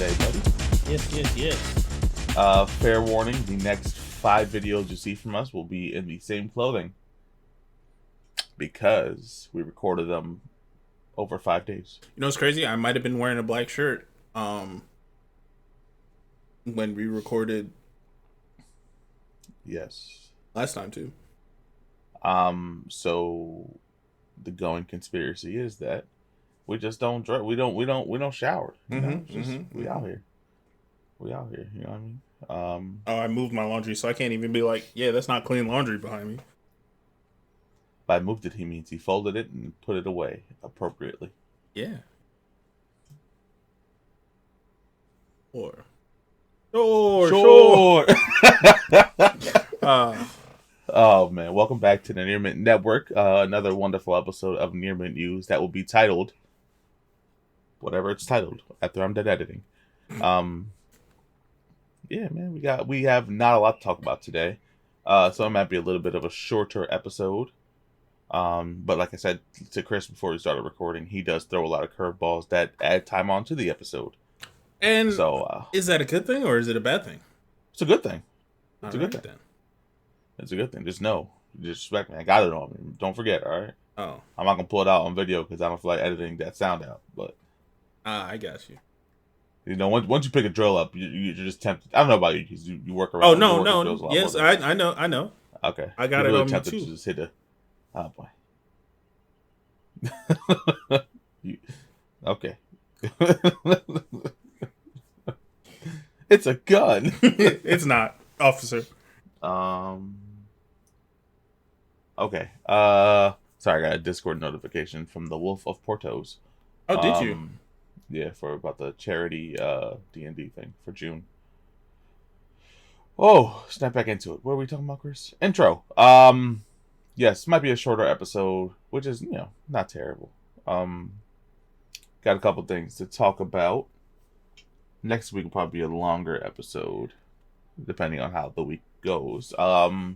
today, buddy? Yes. Fair warning, the next 5 videos you see from us will be in the same clothing. Because we recorded them over 5 days. You know what's crazy? I might have been wearing a black shirt when we recorded last time too. So the going conspiracy is that we just don't we don't shower. You know? We out here. We out here, you know what I mean? I moved my laundry, so I can't even be like, yeah, that's not clean laundry behind me. By moved it, he means he folded it and put it away appropriately. Yeah. Sure. Oh man, welcome back to the Near Mint Network. Another wonderful episode of Near Mint News that will be titled whatever it's titled after I'm done editing. Yeah, man, we have not a lot to talk about today. So it might be a little bit of a shorter episode. But like I said to Chris before we started recording, he does throw a lot of curveballs that add time onto the episode. And so, is that a good thing or is it a bad thing? It's a good thing. It's a good thing. It's a good thing. Just know, just respect me. I got it on me. Don't forget. All right. Oh, I'm not gonna pull it out on video because I don't feel like editing that sound out. But I got you. You know, once you pick a drill up, you're just tempted. I don't know about you because you work around. Oh no. Yes, I know. Okay, I got you're it really on me tempted too. to just hit a. Oh boy. Okay. It's a gun. It's not, officer. Okay. Sorry, I got a Discord notification from the Wolf of Portos. Oh, did you? Yeah, for about the charity D&D thing for June. Oh, snap back into it. What are we talking about, Chris? Intro. Yes, might be a shorter episode, which is, not terrible. Got a couple things to talk about. Next week will probably be a longer episode, depending on how the week goes. Yeah,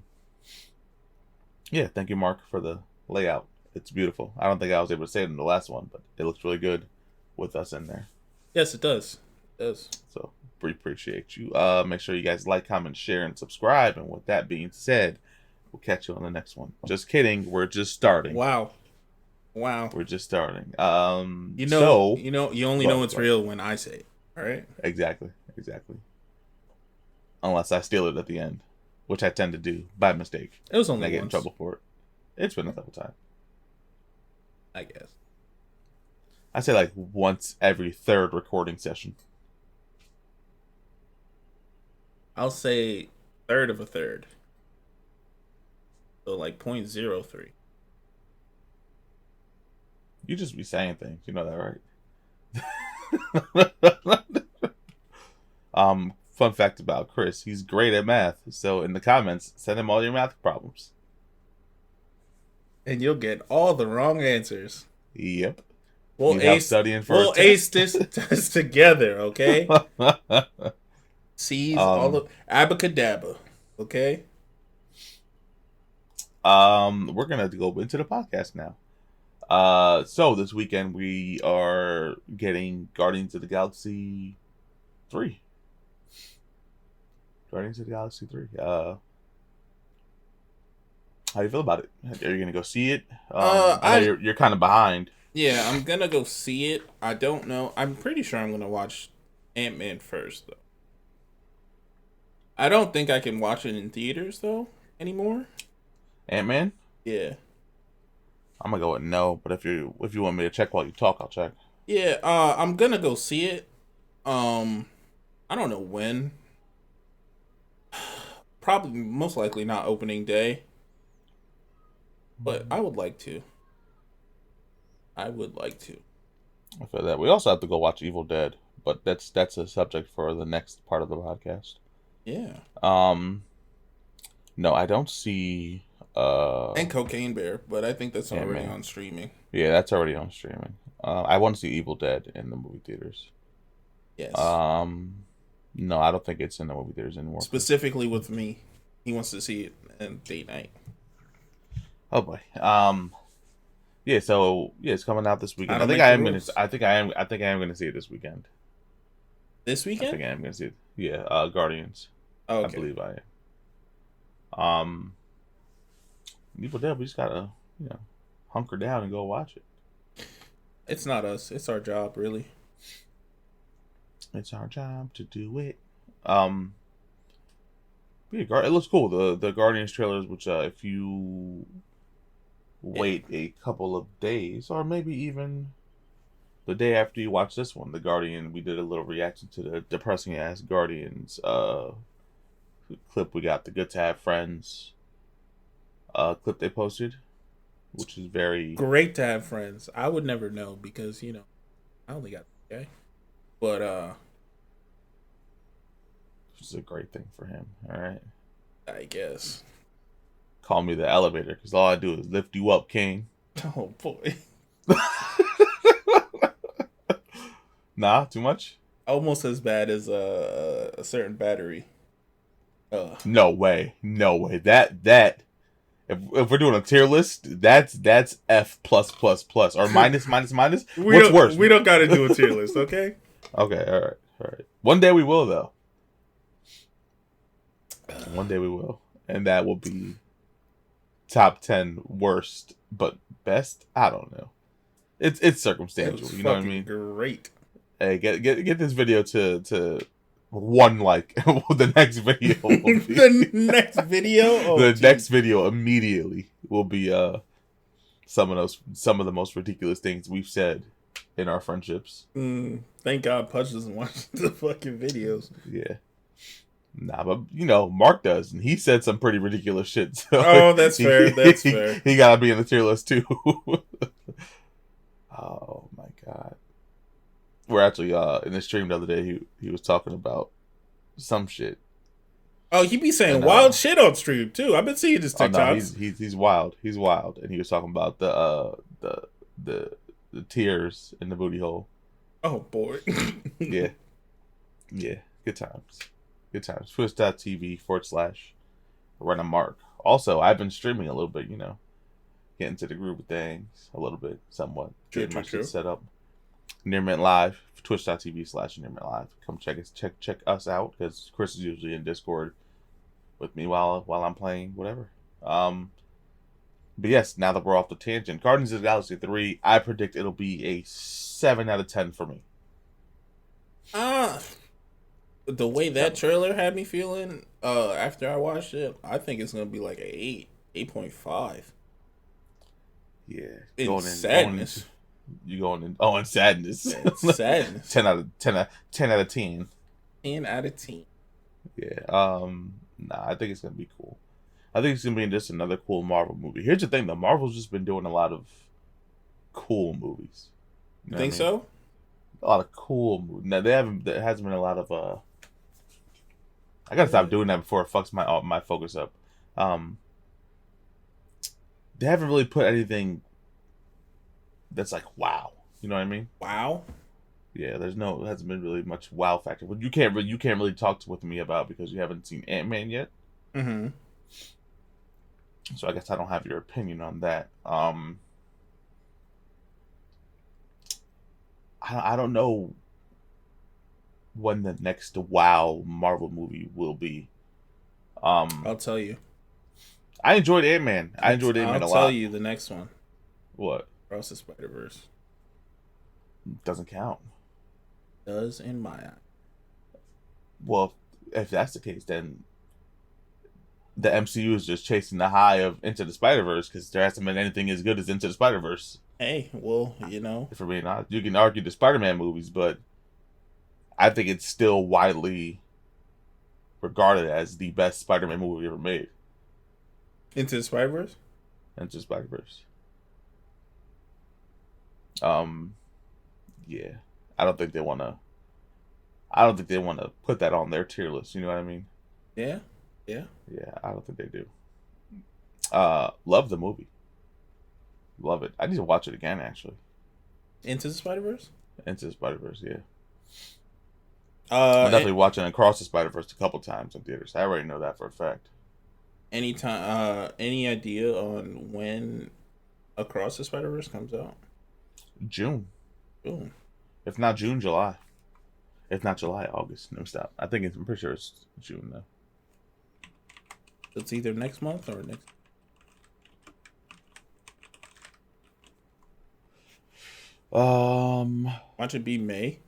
thank you, Mark, for the layout. It's beautiful. I don't think I was able to say it in the last one, but it looks really good with us in there. Yes, it does. It does. So, we appreciate you. Make sure you guys like, comment, share, and subscribe. And with that being said, we'll catch you on the next one. Just kidding. We're just starting. Wow. We're just starting. You only know it's real when I say it. All right. Exactly. Unless I steal it at the end, which I tend to do by mistake. It was only I get once. in trouble for it. It's been a couple times. I guess. I say like once every third recording session. I'll say third of a third. So like 0.03. You just be saying things. You know that, right? Fun fact about Chris, he's great at math. So in the comments, send him all your math problems. And you'll get all the wrong answers. Yep. We'll ace this test together, okay? C's all of abacadabra, okay? We're gonna go into the podcast now. So this weekend we are getting Guardians of the Galaxy 3. Guardians of the Galaxy 3. How do you feel about it? Are you gonna go see it? I know you're kind of behind. Yeah, I'm gonna go see it. I don't know. I'm pretty sure I'm gonna watch Ant-Man first, though. I don't think I can watch it in theaters though anymore. Ant-Man? Yeah. I'm gonna go with no, but if you want me to check while you talk, I'll check. Yeah, I'm gonna go see it. I don't know when. Probably, most likely not opening day. But I would like to. I feel that. We also have to go watch Evil Dead, but that's a subject for the next part of the podcast. Yeah. No, I don't see. And Cocaine Bear, but I think that's already on streaming. Yeah, that's already on streaming. I want to see Evil Dead in the movie theaters. Yes. No, I don't think it's in the movie theaters anymore. Specifically with me, he wants to see it at date night. Oh boy. Yeah. So yeah, it's coming out this weekend. I think I am gonna see it this weekend. This I weekend? think I am gonna see it. Yeah, Guardians. Oh, I okay. believe I am. Evil Dead. We just gotta, you know, hunker down and go watch it. It's not us. It's our job, really. It's our job to do it. Um, yeah, it looks cool. The Guardians trailers, which if you Yeah. wait a couple of days, or maybe even the day after you watch this one, the Guardian, we did a little reaction to the depressing ass Guardians clip. We got the Good to Have Friends clip they posted, which is very, Great to have friends. I would never know because I only got okay. But which is a great thing for him. All right, I guess. call me the elevator because all I do is lift you up, King. Oh boy. Nah, too much. Almost as bad as a certain battery. No way, no way. That if we're doing a tier list, that's F plus plus plus or minus minus minus. we What's don't worse? we don't got to do a tier list, okay? Okay, all right. One day we will though. One day we will, and that will be top 10 worst, but best. I don't know. It's It circumstantial. was You know what I fucking mean? great. Hey, get this video to one like. The next video will be The next video, oh the next jeez. video immediately will be some of the most ridiculous things we've said in our friendships. Thank God Pudge doesn't watch the fucking videos. Yeah. Nah, but Mark does, and he said some pretty ridiculous shit. So Oh, that's he fair. That's fair. he gotta be in the tier list too. Oh my god. We're actually in the stream the other day. He was talking about some shit, Oh, he be saying and wild shit on stream too. I've been seeing his oh no, TikToks. he's wild. He's wild, and he was talking about the the tears in the booty hole. Oh boy. Yeah, yeah, good times, good times. Twitch.tv/ run a mark. Also, I've been streaming a little bit. Getting to the groove of things a little bit, somewhat. True, Getting true, my shit true. set up. Near Mint Live, twitch.tv/Near Mint Live. Come check us out because Chris is usually in Discord with me while I'm playing whatever. But yes, now that we're off the tangent, Guardians of the Galaxy 3, I predict it'll be a 7 out of 10 for me. Ah, the way that 7. trailer had me feeling, after I watched it, I think it's gonna be like a 8.5. Yeah, In going into sadness. you going in in sadness. Yeah, it's sadness. 10 out of 10. 10 out of 10. Yeah. Nah, I think it's gonna be cool. I think it's gonna be just another cool Marvel movie. Here's the thing: the Marvel's just been doing a lot of cool movies. You You know what think I mean? so? A lot of cool movies. Now they haven't. There hasn't been a lot of. I gotta stop doing that before it fucks my focus up. Um, they haven't really put anything that's like wow. You know what I mean? Wow. Yeah. There hasn't been really much wow factor. But you can't really talk with me about because you haven't seen Ant-Man yet. Mm-hmm. So I guess I don't have your opinion on that. I don't know when the next wow Marvel movie will be. I'll tell you. I enjoyed Ant-Man. I enjoyed I'll Ant-Man a tell lot. you the next one. What? Across the Spider Verse Doesn't count. does in my eye. Well, if that's the case, then the MCU is just chasing the high of Into the Spider-Verse because there hasn't been anything as good as Into the Spider-Verse. Hey, well, If we're being honest, you can argue the Spider-Man movies, but I think it's still widely regarded as the best Spider-Man movie ever made. Into the Spider Verse. Into the Spider-Verse. Um, yeah, I don't think they want to. I don't think they want to put that on their tier list. You know what I mean? Yeah, yeah. Yeah, I don't think they do. Love the movie. Love it. I need to watch it again. Actually, Into the Spider Verse. Into the Spider-Verse. Yeah, I'm Uh, definitely watching Across the Spider-Verse a couple times in theaters. I already know that for a fact. anytime. Any idea on when Across the Spider Verse comes out? June, Boom. if not June, July. If not July, August. No, stop. I'm pretty sure it's June though. It's either next month or next. Watch it be May.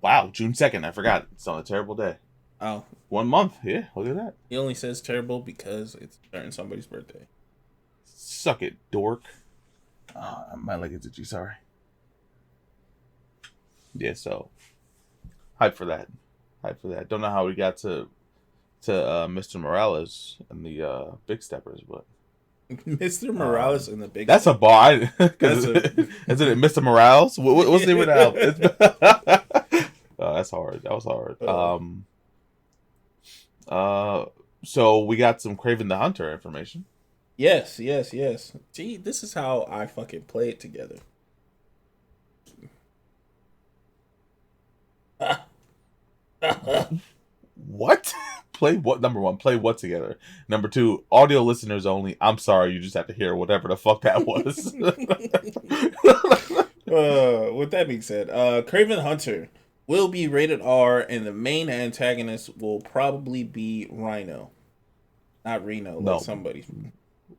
Wow, June 2nd. I forgot. It's on a terrible day. Oh, 1 month. Yeah, look at that. he only says terrible because it's during somebody's birthday. Suck it, dork. My leg is itchy. Sorry. Yeah, so hype for that. Hype for that. Don't know how we got to Mr. Morales and the Big Steppers, but Mr. Morales and the Big. that's a bar. Isn't it Mr. Morales? What's the name of the album? Oh, that's hard. That was hard. So we got some Craven the Hunter information. Yes. Gee, this is how I fucking play it together. What? Play what? Number one, play what together? Number two, audio listeners only. I'm sorry, you just have to hear whatever the fuck that was. With that being said, Craven Hunter will be rated R, and the main antagonist will probably be Rhino, not Reno, No. like somebody.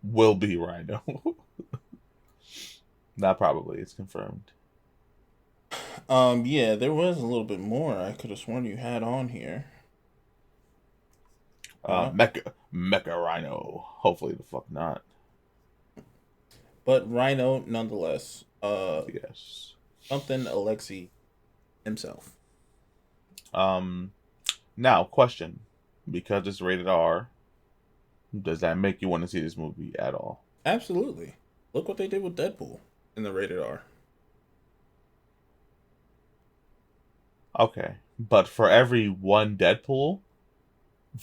Will be Rhino. Not probably. It's confirmed. Yeah, there was a little bit more. I could have sworn you had on here. Mecha Rhino. Hopefully the fuck not. But Rhino, nonetheless. Yes. Something Alexei himself. Now, question. Because it's rated R, does that make you want to see this movie at all? Absolutely. Look what they did with Deadpool in the rated R. Okay. But for every one Deadpool,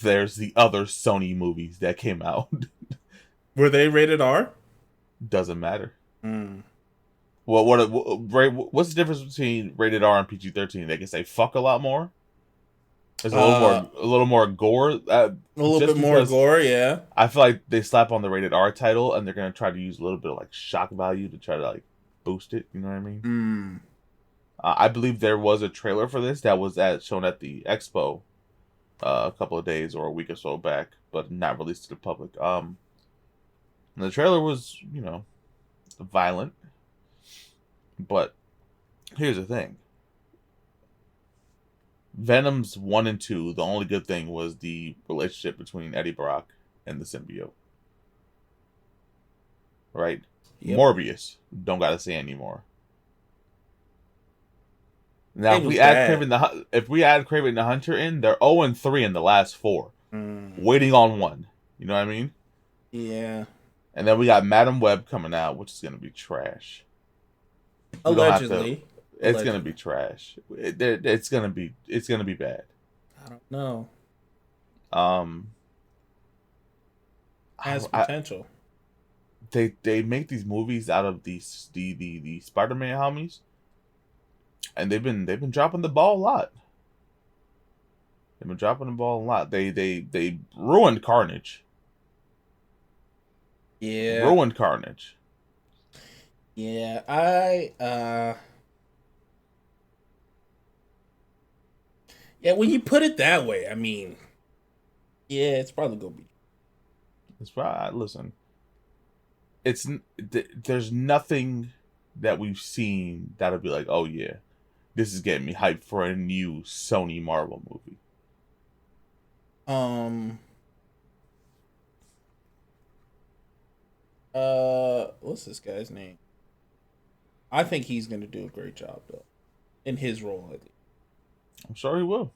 there's the other Sony movies that came out. Were they rated R? Doesn't matter. Mm. Well, what's the difference between rated R and PG-13? They can say fuck a lot more. There's a little more gore. A little bit more gore, yeah. I feel like they slap on the rated R title and they're gonna try to use a little bit of like shock value to try to like boost it. You know what I mean? Mm. I believe there was a trailer for this that was shown at the expo a couple of days or a week or so back, but not released to the public. And the trailer was, violent. But here's the thing. Venom's 1 and 2, the only good thing was the relationship between Eddie Brock and the symbiote. Right? Yep. Morbius, don't gotta say anymore. Now, if we add Craven the Hunter in, they're 0 and 3 in the last 4. Waiting on 1. You know what I mean? Yeah. And then we got Madam Web coming out, which is gonna be trash. Allegedly. It's gonna be trash. It's gonna be bad. I don't know. Has potential. They make these movies out of the Spider-Man homies, and they've been dropping the ball a lot. They ruined Carnage. Yeah. Ruined Carnage. Yeah, yeah, when you put it that way, I mean, yeah, it's probably gonna be. It's right. Listen, there's nothing that we've seen that'll be like, oh yeah, this is getting me hyped for a new Sony Marvel movie. What's this guy's name? I think he's gonna do a great job though, in his role at least. I'm sure he will.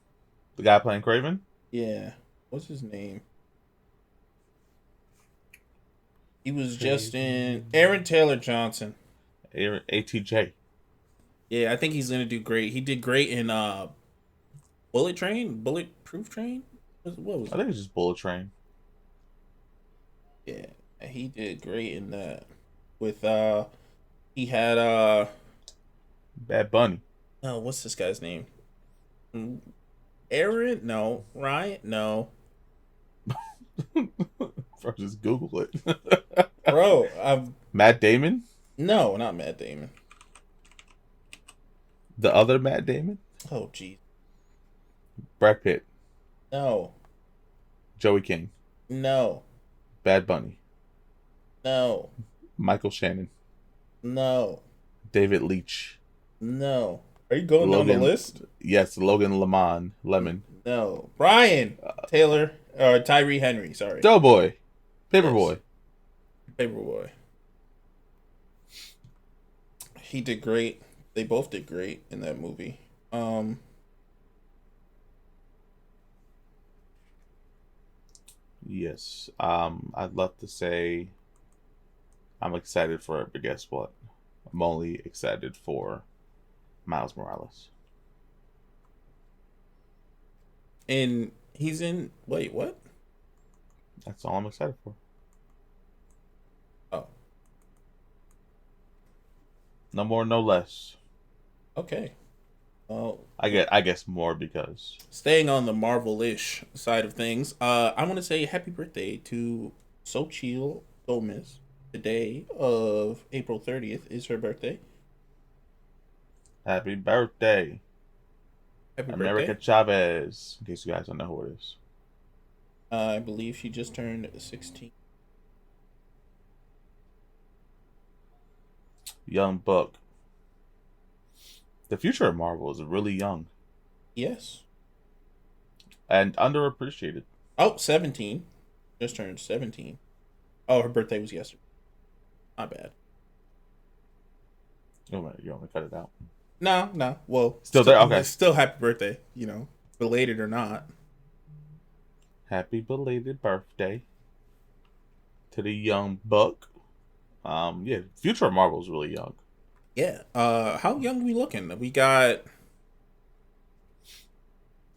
The guy playing Craven? Yeah. What's his name? He was just in Aaron Taylor Johnson. ATJ. Yeah, I think he's gonna do great. He did great in Bulletproof Train? What was it? I think it's just Bullet Train. Yeah, he did great in that. With he had Bad Bunny. Oh, what's this guy's name? Aaron? No. Ryan? No. Bro, just Google it. Bro, Matt Damon? No, not Matt Damon. The other Matt Damon? Oh, geez. Brad Pitt, No. Joey King, No. Bad Bunny, No. Michael Shannon, No. David Leitch, No. Are you going down the Logan. list? Yes, Logan Lemon, No. Brian Taylor or Tyree Henry. Sorry. Doughboy, Yes. Paperboy. Paperboy. He did great. They both did great in that movie. Yes. I'd love to say I'm excited for it, but guess what? I'm only excited for Miles Morales. And he's in. Wait, what? That's all I'm excited for. Oh, No more, no less. okay. Well, I guess more because staying on the Marvel-ish side of things, I want to say happy birthday to Xochitl Gomez. The day of April 30th is her birthday. happy birthday, Happy America birthday. Chavez. In case you guys don't know who it is. I believe she just turned 16. Young Buck. The future of Marvel is really young Yes. and underappreciated. Oh, 17. Just turned 17. Oh, her birthday was yesterday. Not bad. You want me to cut it out? No, no. Well, Still there? Okay. still happy birthday, belated or not. Happy belated birthday to the young buck. Yeah, future of Marvel is really young. Yeah. How young are we looking? We got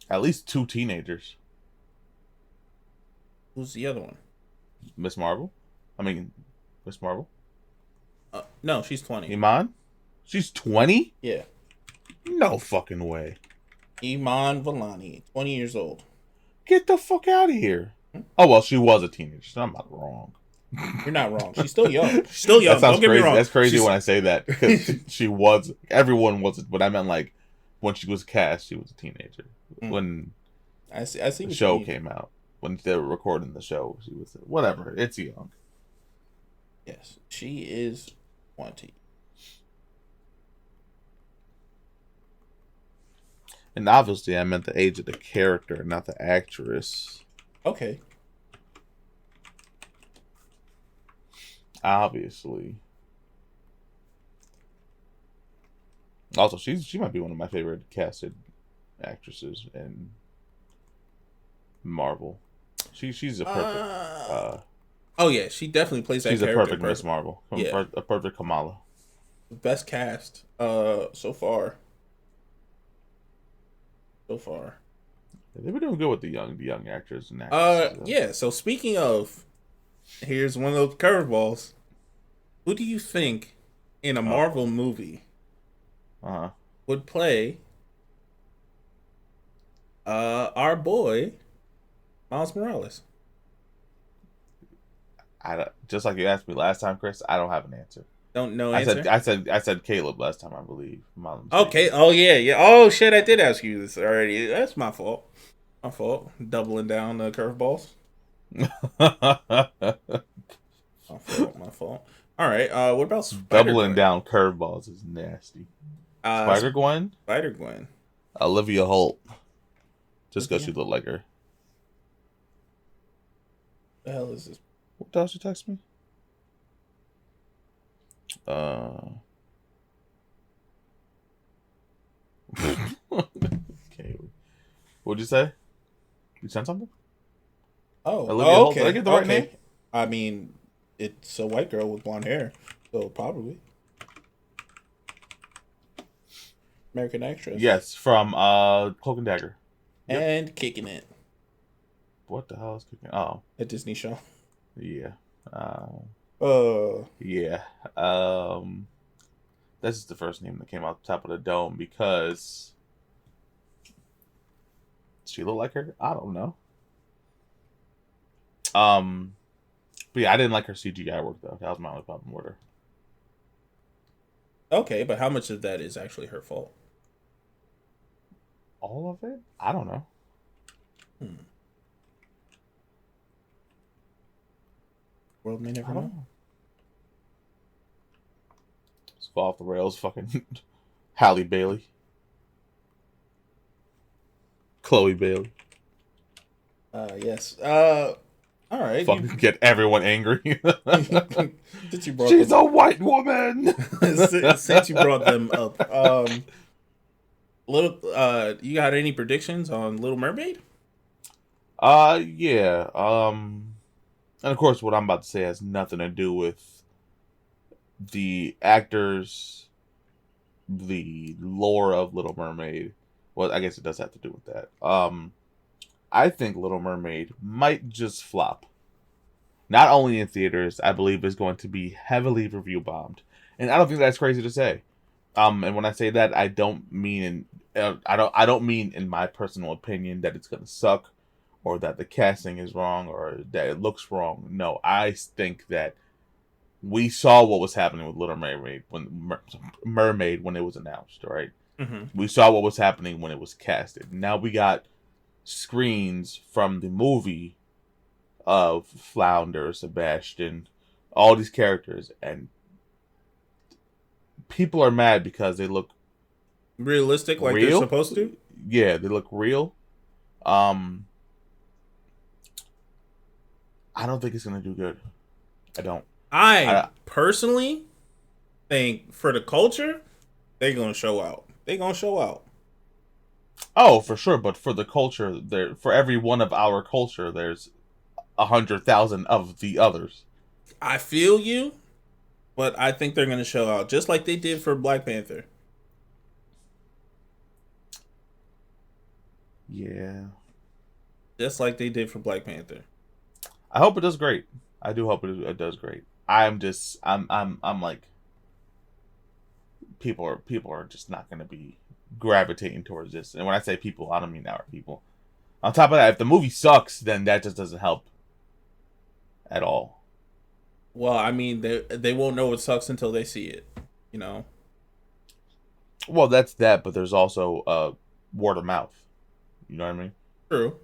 At least two teenagers. who's the other one? Miss Marvel. I mean, Miss Marvel. No, she's 20. Iman. She's 20. Yeah. No fucking way. Iman Vellani, 20 years old. Get the fuck out of here. Oh well, she was a teenager. So I'm not wrong. You're not wrong. She's still young. She's still young. That sounds Don't get me crazy. wrong. That's crazy She's- when I say that because she was. Everyone was, but I meant like when she was cast, she was a teenager. When I see the show came out, when they were recording the show, she was whatever. It's young. Yes, she is 20. And obviously, I meant the age of the character, not the actress. Okay. Obviously. Also, she might be one of my favorite casted actresses in Marvel. She's a perfect. Oh yeah, she definitely plays that She's a character. perfect Miss Marvel. Yeah. A perfect Kamala. Best cast so far. So far. They've been doing good with the young actors and actresses. Yeah, so speaking of, here's one of those curveballs. Who do you think in a Marvel movie would play our boy Miles Morales? Just like you asked me last time, Chris. I don't have an answer. Don't know answer. I said Caleb last time. I believe. Okay. Oh yeah. Oh shit! I did ask you this already. That's my fault. My fault. Doubling down the curveballs. My fault. All right. What about doubling down curveballs is nasty. Spider Gwen. Spider Gwen. Olivia Holt. Just because she looked like her. The hell is this? What else you text me? Okay. What'd you say? You sent something? Oh, Olivia Holt. okay. Did I get the right name? I mean, it's a white girl with blonde hair, so probably American actress. Yes, from Cloak and Dagger. And Kicking It. What the hell is Kicking It? Oh, a Disney show. Yeah. Yeah. This is the first name that came out the top of the dome because she looked like her. I don't know. But yeah, I didn't like her CGI work though. That was my only problem with her. Okay, but how much of that is actually her fault? all of it? I don't know. Hmm. World may I never don't know. know. Let's go off the rails. Fucking Halle Bailey, Chloe Bailey. Yes. All right. Fucking get everyone angry. Since you brought She's them, a white woman. since you brought them up, little, you got any predictions on Little Mermaid? Yeah. And of course, what I'm about to say has nothing to do with the actors, the lore of Little Mermaid. Well, I guess it does have to do with that. I think Little Mermaid might just flop. Not only in theaters, I believe is going to be heavily review bombed, and I don't think that's crazy to say. And when I say that, I don't mean I don't mean in my personal opinion that it's gonna suck, or that the casting is wrong, or that it looks wrong. No, I think that we saw what was happening with Little Mermaid Mermaid when it was announced. Right, Mm-hmm. we saw what was happening when it was casted. Now we got screens from the movie of Flounder, Sebastian, all these characters, and people are mad because they look Realistic, like they're real. supposed to. Yeah, they look real. Um, I don't think it's gonna do good. I don't. I I personally think for the culture, they gonna show out. They gonna show out. oh for sure, but for the culture, there for every one of our culture, there's 100,000 of the others. I feel you, but I think they're gonna show out just like they did for Black Panther. Yeah, Just like they did for Black Panther. I hope it does great. I do hope it does great. I'm like people are just not going to be gravitating towards this. And when I say people, I don't mean our people. On top of that, if the movie sucks, then that just doesn't help at all. Well, I mean, they won't know it sucks until they see it. You know. Well, that's that, but there's also word of mouth. You know what I mean? True.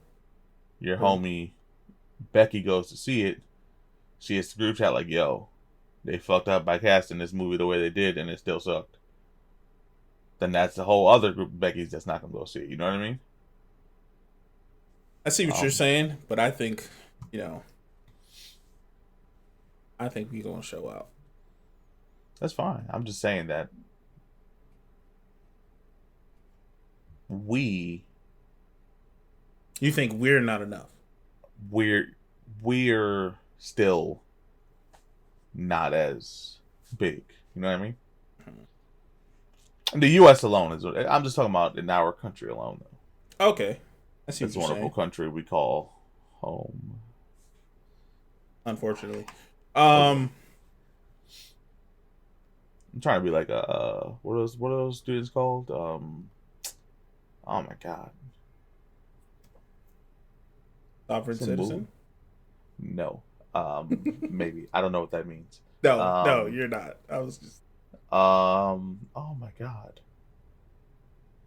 Your True. homie Becky goes to see it. She hits the group chat like, "Yo, they fucked up by casting this movie the way they did, and it still sucked." Then that's the whole other group of Beckys that's not gonna go see it. You know what I mean? I see what you're Um, saying, but I think, you know, I think we gonna show out. that's fine. I'm just saying that we You think we're not enough? we're we're still not as big. You know what I mean? In the U.S. alone is. I'm just talking about in our country alone. Though. Okay, I see what This you're wonderful saying. country we call home. Unfortunately, Oh yeah. um, I'm trying to be like a what are those students called? Oh my god. sovereign Some move? citizen. No. Maybe. I don't know what that means. No, no, Um you're not. I was just oh my god.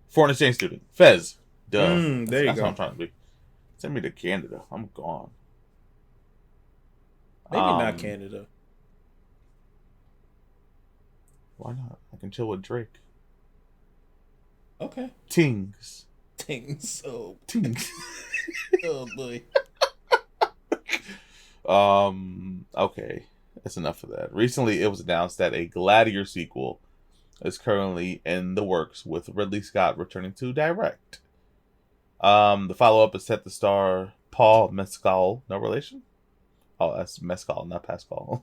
Foreign exchange student. Fez. Duh. there you That's what I'm go. trying to be. Send me to Canada. I'm gone. Maybe not Um Canada. why not? I can chill with Drake. Okay. Tings. Dang, so Tings. oh boy. Okay. That's enough of that. Recently it was announced that a Gladiator sequel is currently in the works with Ridley Scott returning to direct. The follow up is set to star Paul Mescal, no relation? Oh, that's Mescal, not Pascal.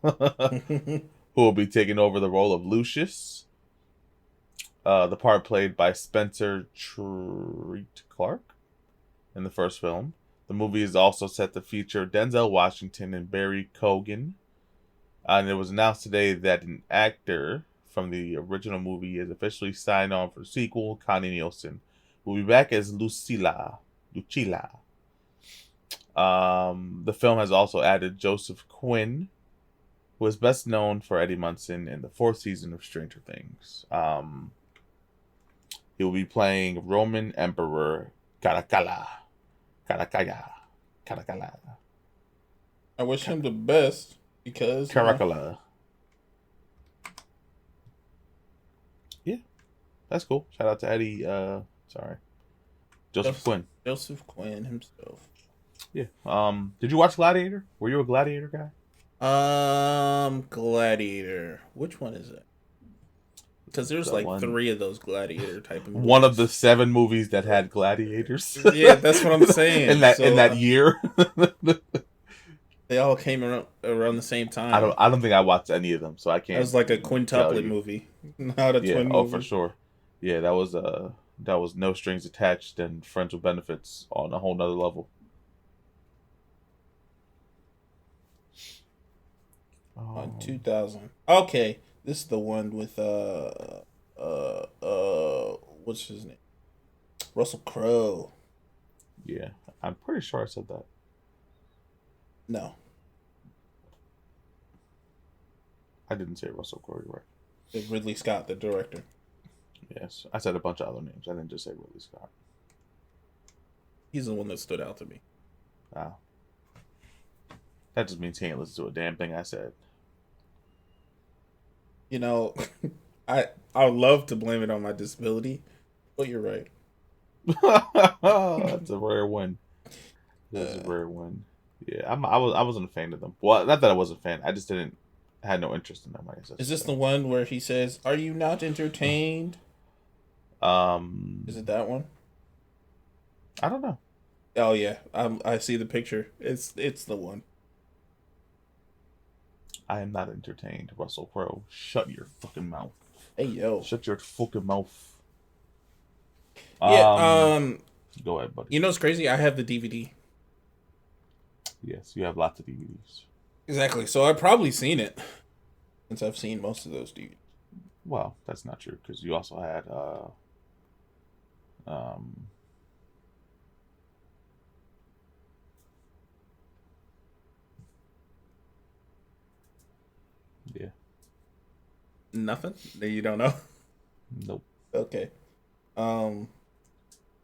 Who will be taking over the role of Lucius. The part played by Spencer Treat Clark in the first film. The movie is also set to feature Denzel Washington and Barry Keoghan. And it was announced today that an actor from the original movie is officially signed on for the sequel. Connie Nielsen will be back as Lucilla. The film has also added Joseph Quinn, who is best known for Eddie Munson in the fourth season of Stranger Things. He will be playing Roman Emperor Caracalla. Caracalla. Caracalla. I wish him the best because Caracalla. Yeah, that's cool. Shout out to Eddie. Joseph Quinn. Joseph Quinn himself. Yeah. Did you watch Gladiator? Were you a Gladiator guy? Gladiator. Which one is it? Because there's The like one, 3 of those Gladiator type of movies. one of the 7 movies that had gladiators. Yeah, that's what I'm saying. in that year. They all came around the same time. I don't think I watched any of them, so I It can't was like a tell quintuplet you. movie, not a Yeah, twin oh movie. for sure. Yeah, that was no strings attached and friends with benefits on a whole nother level. On 2000. Okay, this is the one with what's his name? Russell Crowe. Yeah, I'm pretty sure I said that. No, I didn't say Russell Crowe, you're right. it's Ridley Scott, the director. Yes, I said a bunch of other names. I didn't just say Ridley Scott. He's the one that stood out to me. Wow. That just means he ain't listen to a damn thing I said. You know, I would love to blame it on my disability, but you're right. That's a rare win. That's a rare win. Yeah, I wasn't a fan of them. Well, not that I wasn't a fan. I just had no interest in them. I guess. Is this the one where he says, "Are you not entertained"? Is it that one? I don't know. Oh yeah, I see the picture. It's the one. I am not entertained, Russell Crowe. Shut your fucking mouth. Hey yo. Shut your fucking mouth. Yeah. Go ahead, buddy. You know what's crazy? I have the DVD. Yes, you have lots of DVDs. Exactly. So I've probably seen it, since I've seen most of those DVDs. Well, that's not true because you also had yeah. Nothing that you don't know. Nope. Okay.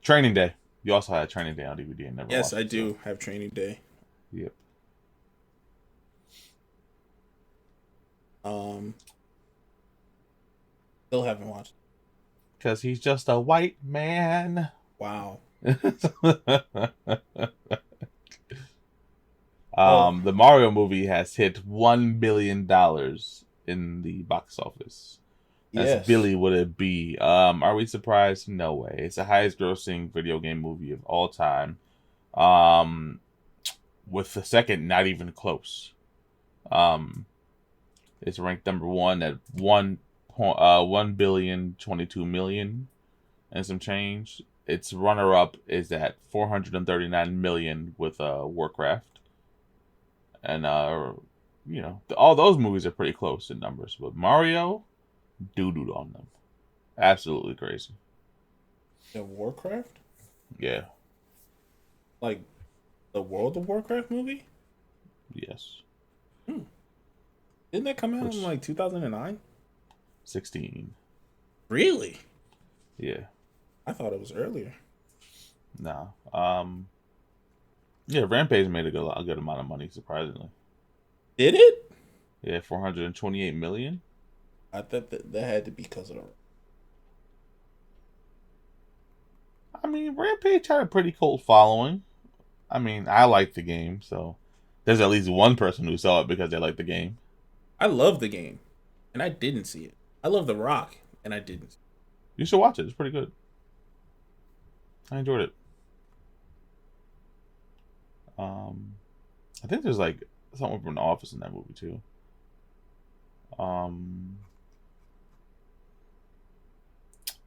Training Day. You also had Training Day on DVD and never Yes, watched I it, do so. have Training Day. Yep. Still haven't watched. Because he's just a white man. Wow. The Mario movie has hit $1 billion in the box office. As Yes. Billy would it be? Are we surprised? No way. It's the highest grossing video game movie of all time. With the second not even close. It's ranked number 1 at 1,022,000,000 and some change. Its runner up is at 439 million with Warcraft. And all those movies are pretty close in numbers, but Mario doo-dooed on them. Absolutely crazy. The Warcraft? Yeah. Like the World of Warcraft movie? Yes. Didn't that come out in like 2009? 16. Really? Yeah. I thought it was earlier. No. Yeah, Rampage made a good amount of money, surprisingly. Did it? Yeah, 428 million. I thought that had to be because of the. I mean, Rampage had a pretty cult following. I mean, I like the game, so there's at least one person who saw it because they like the game. I love the game, and I didn't see it. I love The Rock, and I didn't. You should watch it. It's pretty good. I enjoyed it. I think there's like someone from The Office in that movie too.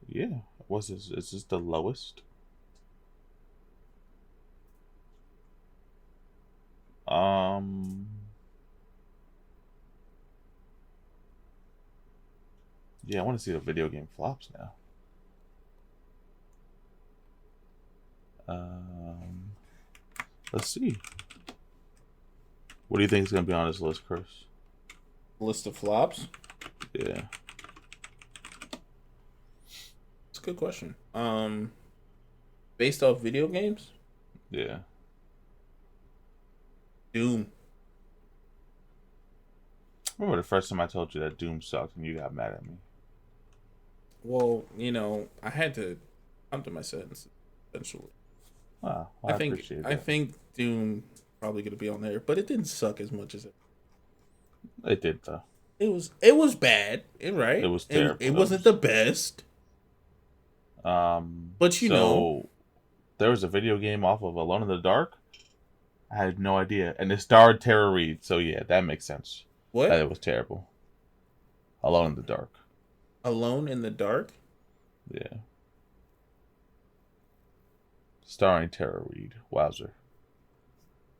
Yeah. Was this? Is this the lowest? Yeah, I want to see the video game flops now. Let's see. What do you think is going to be on this list, Chris? List of flops. Yeah. That's a good question. Based off video games, Yeah. Doom. Remember the first time I told you that Doom sucked and you got mad at me? Well, I had to come to my senses eventually. Wow, I I think appreciate I that. think Doom probably gonna be on there, but it didn't suck as much as it. It did though. It was bad, right? It was It terrible. wasn't the best, but So there was a video game off of Alone in the Dark. I had no idea, and it starred Tara Reid. So yeah, that makes sense. That what? it was terrible. Alone in the Dark. Alone in the Dark? Yeah, starring Tara Reid. Wowzer.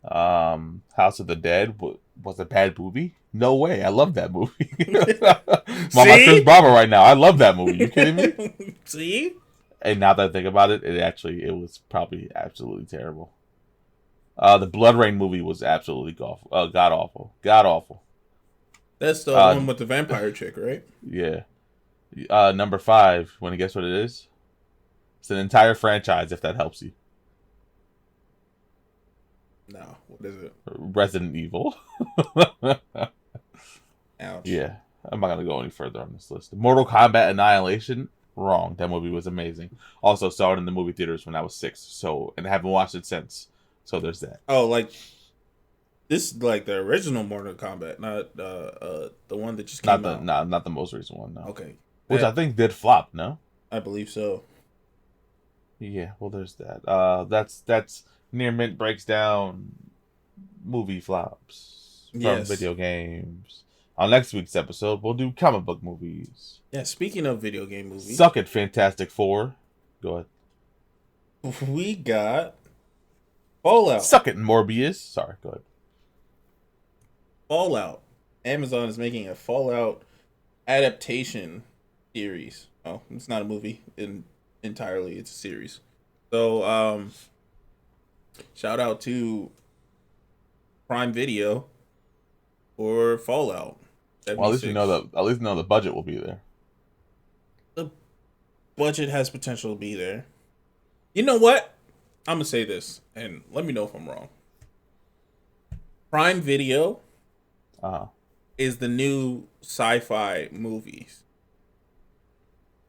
House of the Dead was a bad movie. No way. I love that movie. My Chris See? Bravo right now. I love that movie. You kidding me? See? And now that I think about it, it was probably absolutely terrible. The Blood Rain movie was absolutely god awful. God awful. That's the Uh, one with the vampire chick, right? yeah. Number 5. Want to guess what it is? It's an entire franchise. If that helps you. No. What is it? Resident Evil. Ouch. Yeah. I'm not gonna go any further on this list. Mortal Kombat Annihilation. Wrong. That movie was amazing. Also saw it in the movie theaters when I was 6. So and haven't watched it since. So there's that. Oh, like this is like the original Mortal Kombat, not the one that just came out. Not the most recent one. No. Okay. Which I think did flop. No. I believe so. Yeah. Well, there's that. That's Near Mint breaks down movie flops from Yes. video games. On next week's episode, we'll do comic book movies. Yeah, speaking of video game movies, Suck it, Fantastic Four. Go ahead. we got Fallout. Suck it, Morbius. Sorry, go ahead. Fallout. Amazon is making a Fallout adaptation series. Oh, it's not a movie entirely, it's a series. So, shout out to Prime Video for Fallout. Well, at least you know the budget will be there. The budget has potential to be there. You know what? I'm gonna say this, and let me know if I'm wrong. Prime Video is the new sci-fi movies,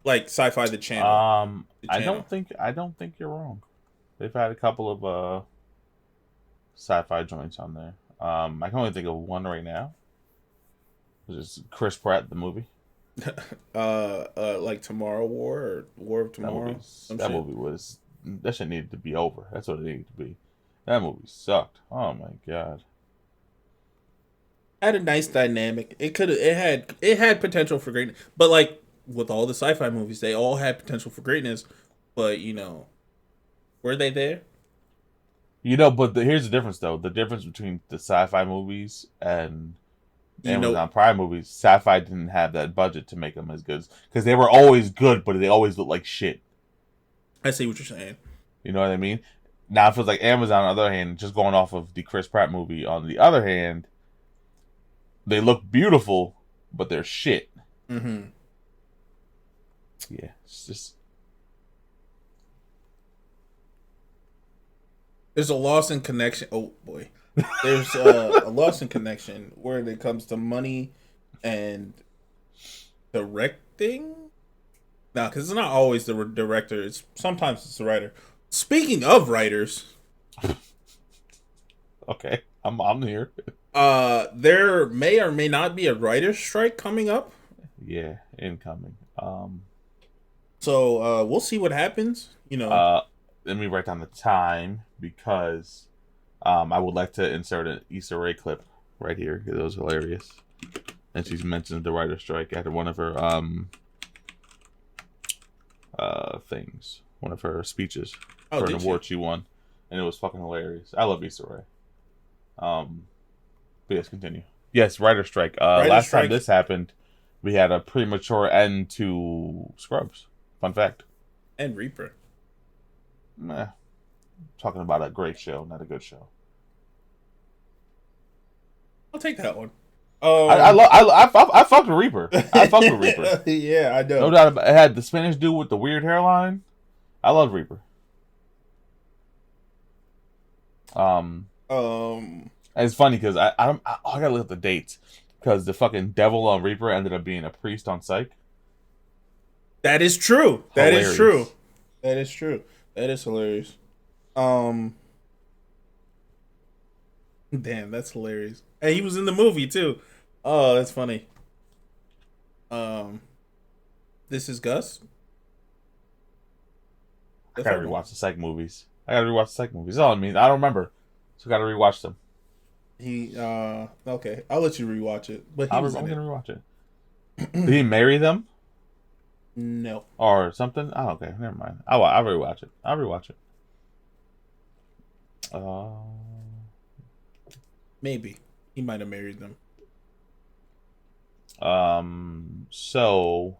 like Sci-Fi the channel. The I channel. don't think you're wrong. They've had a couple of sci-fi joints on there. I can only think of one right now, which is Chris Pratt the movie. Like Tomorrow War or War of Tomorrow. That shit needed to be over. That's what it needed to be. That movie sucked. Oh my god. Had a nice dynamic. It had potential for greatness, but like with all the sci-fi movies, they all had potential for greatness. But were they there? But here's the difference though. The difference between the sci-fi movies and Amazon Prime movies, sci-fi didn't have that budget to make them as good because they were always good, but they always looked like shit. I see what you're saying. You know what I mean? Now it feels like Amazon, on the other hand, just going off of the Chris Pratt movie. On the other hand, they look beautiful, but they're shit. Mm-hmm. Yeah, it's just. There's a loss in connection. Oh boy, there's a loss in connection where it comes to money and directing. Nah, because it's not always the director. Sometimes it's the writer. Speaking of writers, Okay, I'm here. there may or may not be a writer's strike coming up. Yeah, incoming. So we'll see what happens. Let me write down the time because I would like to insert an Easter egg clip right here. It was hilarious. And she's mentioned the writer's strike at one of her things, one of her speeches for an award she won, and it was fucking hilarious. I love Easter egg. But yes, continue. Yes, writer's strike. Last time this happened, we had a premature end to Scrubs. Fun fact. And Reaper. Meh. Talking about a great show, not a good show. I'll take that one. I fucked with Reaper. I fucked with Reaper. Yeah, I No know. doubt about it. It had the Spanish dude with the weird hairline. I love Reaper. Um, Um, and it's funny because I gotta look at the dates because the fucking devil on Reaper ended up being a priest on Psych. that is true. That is true. Hilarious. That is true. That is hilarious. Um, damn, that's hilarious. And he was in the movie too. Oh, that's funny. Um, this is Gus. I That's gotta right. rewatch the Psych movies. That's all I mean. I don't remember, so I gotta rewatch them. He okay. I'll let you rewatch it. But he was I'm in gonna it. rewatch it. Did he marry them No. or something? Oh, okay, never mind. I'll rewatch it. I'll rewatch it. Uh, Maybe. He might have married them. so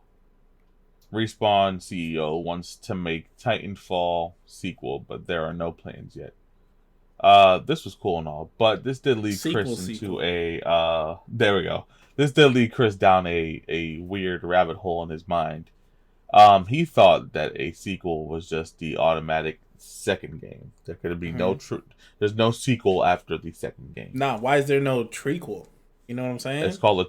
Respawn CEO wants to make Titanfall sequel, but there are no plans yet. This was cool and all, but this did lead Sequel, Chris into sequel. a there we go. This did lead Chris down a weird rabbit hole in his mind. He thought that a sequel was just the automatic second game. There could be Hmm. there's no sequel after the second game. Nah, why is there no trequel? You know what I'm saying? It's called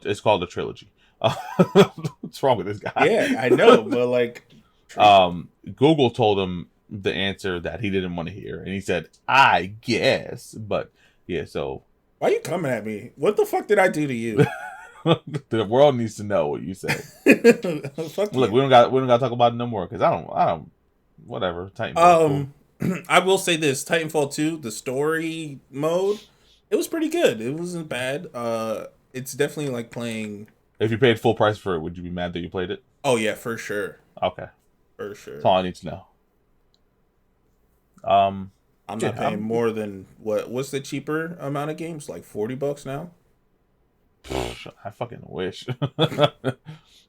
a trilogy. What's wrong with this guy? Yeah, I know, but like trequel. Google told him the answer that he didn't want to hear, and he said, "I guess." But yeah, so Why are you coming at me? What the fuck did I do to you? the world needs to know what you said. Fuck Look, you. we don't got to talk about it no more because I don't. Whatever. Titanfall's cool. Um, I will say this: Titanfall 2, the story mode, it was pretty good. It wasn't bad. It's definitely like playing. If you paid full price for it, would you be mad that you played it? Oh yeah, for sure, Okay, for that's sure. all I need to know. Um, I'm not yeah, paying more than what's the cheaper amount of games? Like $40 now. I fucking wish.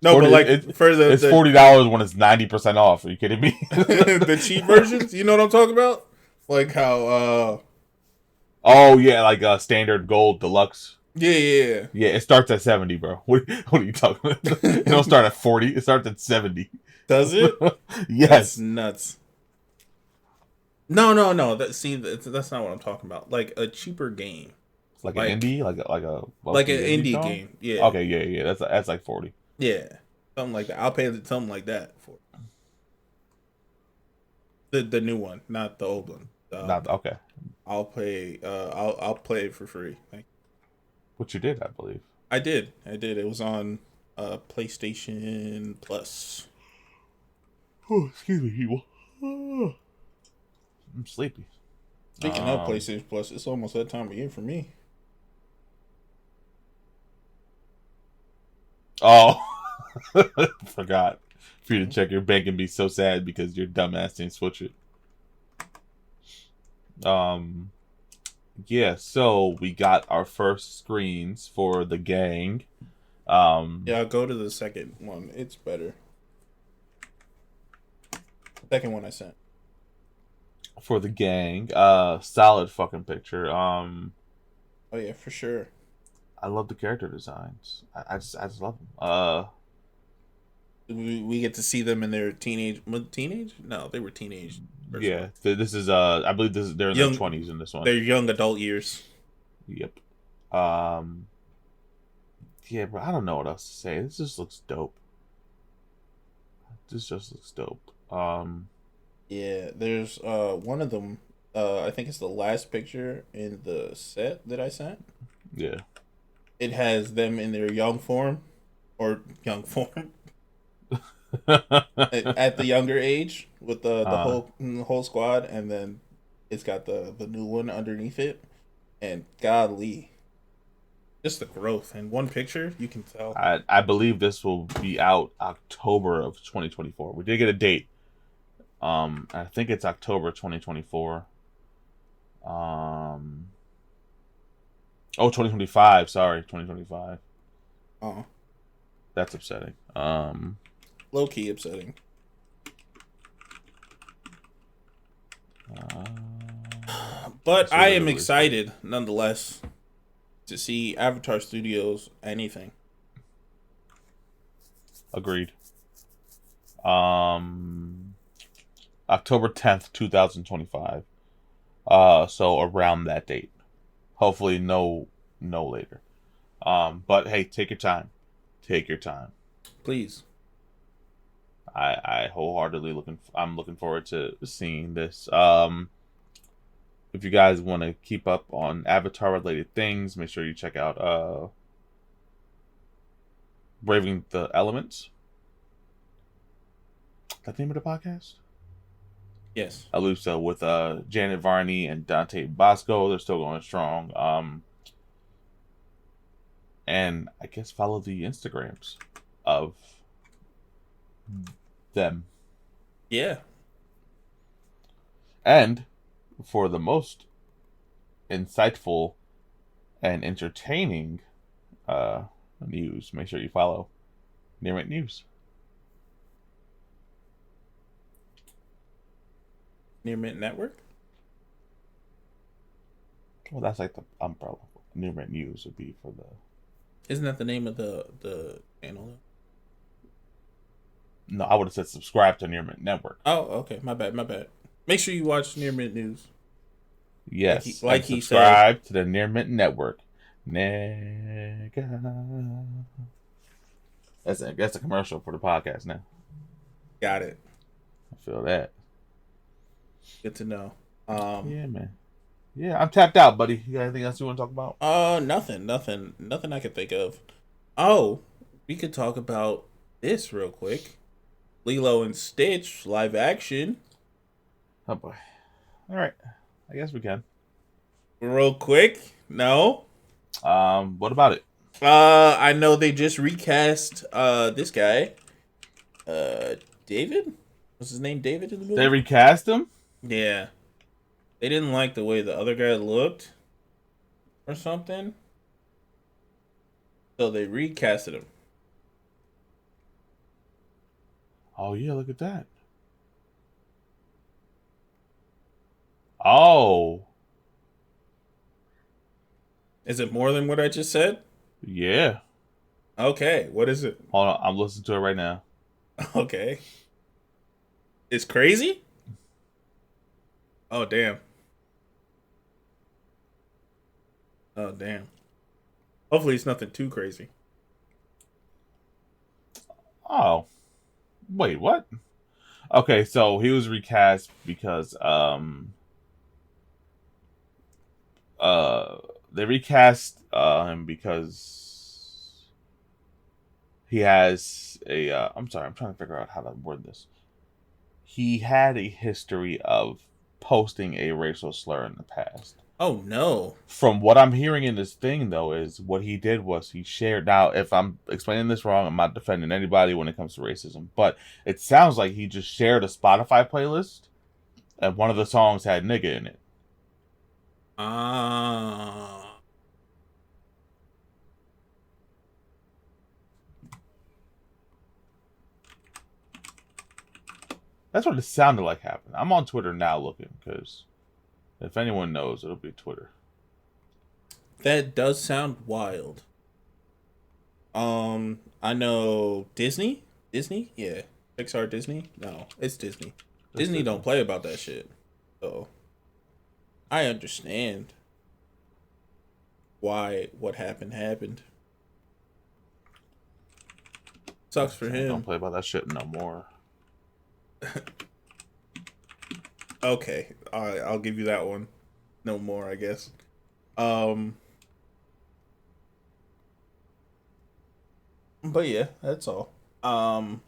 No, but like for It's $40 when it's 90% off. Are you kidding me? the cheap versions, you know what I'm talking about? Like how Oh yeah, like standard gold deluxe. yeah. Yeah, it starts at 70, bro. What are you talking about? It don't start at 40. It starts at 70. Does it? That's Yes. nuts. No. That's not what I'm talking about. Like a cheaper game. Like an Like indie, like an low-key indie indie song. game. Yeah. Okay, yeah. That's like 40. Yeah. Something like that. I'll pay something like that for the new one, not the old one. Not okay. I'll play it for free. What you did, I believe. I did. It was on PlayStation Plus. Oh, excuse me, people. I'm sleepy. Speaking of PlayStation Plus, it's almost that time of year for me. Oh, forgot for you to check your bank and be so sad because your dumbass didn't switch it. Um, yeah. So we got our first screens for the gang. Yeah, I'll go to the second one. It's better. Second one I sent. For the gang. Solid fucking picture. Oh yeah, for sure. I love the character designs. I just love them. We get to see them in their teenage. No, they were teenage. First Yeah. one. This is I believe they're in their Young, 20s in this one. their young adult years. Yep. Yeah, but I don't know what else to say. This just looks dope. This just looks dope. Yeah, there's one of them. I think it's the last picture in the set that I sent. Yeah. It has them in their young form, or young form at the younger age with the uh, whole squad, and then it's got the new one underneath it. And godly, just the growth in one picture, you can tell. I believe this will be out October of 2024. We did get a date. I think it's October 2024. 2025. Sorry, 2025. Oh, That's upsetting. low key upsetting. Uh, But this I is am really excited nonetheless. to see Avatar Studios anything. Agreed. October 10th, 2025. So around that date. Hopefully no later. But hey, take your time. Take your time. Please. I wholeheartedly I'm looking forward to seeing this. If you guys want to keep up on Avatar related things, make sure you check out Braving the Elements. That the name of the podcast? Yes. I believe so. With Janet Varney and Dante Bosco, they're still going strong. And I guess follow the Instagrams of them. Yeah. And for the most insightful and entertaining news, make sure you follow Near It News. Near Mint Network. Well, that's like the umbrella. Near It News would be for the. Isn't that the name of the channel? No, I would have said subscribe to Near Mint Network. Oh, okay. My bad. My bad. Make sure you watch Near Mint News. Yes, Like and he said. subscribe to the Near Mint Network. Nigga. That's a commercial for the podcast now. Got it. I feel that. Good to know. Yeah, man. Yeah, I'm tapped out, buddy. You got anything else you want to talk about? Nothing I could think of. Oh, we could talk about this real quick. Lilo and Stitch live action. Oh boy. All right. I guess we can. Real quick. No. What about it? I know they just recast this guy. David? Was his name David in the movie? They recast him? Yeah. They didn't like the way the other guy looked or something. So they recasted him. Oh yeah, look at that. Oh. Is it more than what I just said? Yeah. Okay, what is it? Hold on, I'm listening to it right now. Okay. It's crazy? Oh, damn. Oh, damn. Hopefully it's nothing too crazy. Oh. Wait, what? Okay, so he was recast because they recast him because he has a I'm sorry, I'm trying to figure out how to word this. He had a history of posting a racial slur in the past. Oh, no. From what I'm hearing in this thing, though, is what he did was he shared. Now, if I'm explaining this wrong, I'm not defending anybody when it comes to racism, but it sounds like he just shared a Spotify playlist, and one of the songs had nigga in it. Ah. That's what it sounded like happened. I'm on Twitter now looking, because if anyone knows, it'll be Twitter. That does sound wild. I know Disney? Disney? Yeah. Pixar Disney? No, it's Disney. Disney don't play about that shit. So I understand why what happened. Sucks for him. Don't play about that shit no more. Okay, I'll give you that one. No more, I guess. But yeah, that's all. While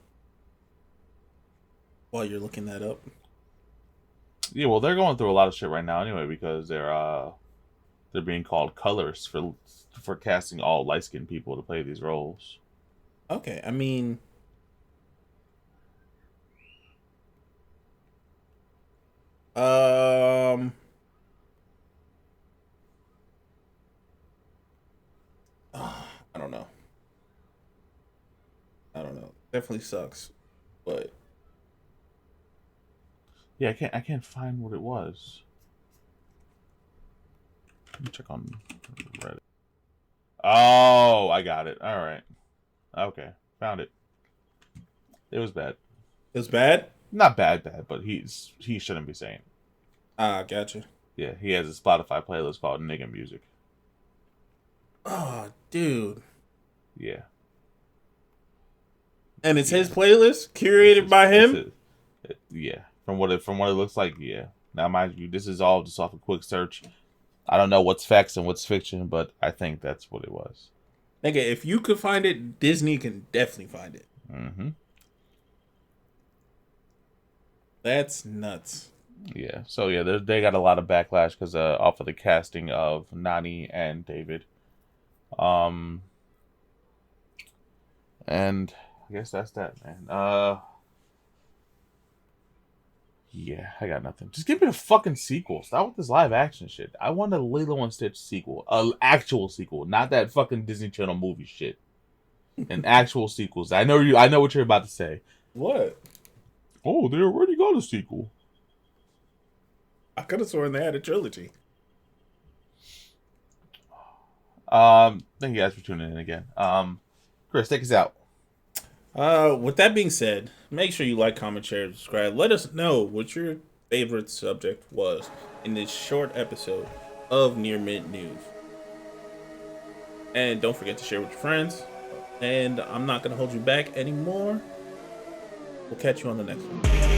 you're looking that up. Yeah, well, they're going through a lot of shit right now anyway because they're being called colors for casting all light skinned people to play these roles. Okay, I mean, I don't know. I don't know. Definitely sucks, but Yeah, I can't find what it was. Let me check on Reddit. Oh, I got it. All right. Okay, found it. It was bad. It was bad. Not bad, but he shouldn't be saying. Ah, gotcha. Yeah, he has a Spotify playlist called Nigga Music. Oh, dude. Yeah, And it's yeah. his playlist curated by him. Yeah. From what it looks like, yeah. Now, mind you, this is all just off a quick search. I don't know what's facts and what's fiction, but I think that's what it was. Nigga, if you could find it, Disney can definitely find it. Mm-hmm. That's nuts. Yeah. So yeah, they got a lot of backlash because off of the casting of Nani and David. Um, and I guess that's that, man. Yeah, I got nothing. Just give me the fucking sequel. Stop with this live action shit. I want a Lilo and Stitch sequel, an actual sequel, not that fucking Disney Channel movie shit. An actual sequels. I know you. I know what you're about to say. What? Oh, they already got a sequel. I could have sworn they had a trilogy. Thank you guys for tuning in again. Chris, take us out. With that being said, make sure you like, comment, share, and subscribe. Let us know what your favorite subject was in this short episode of Near Mint News. And don't forget to share with your friends. And I'm not going to hold you back anymore. We'll catch you on the next one.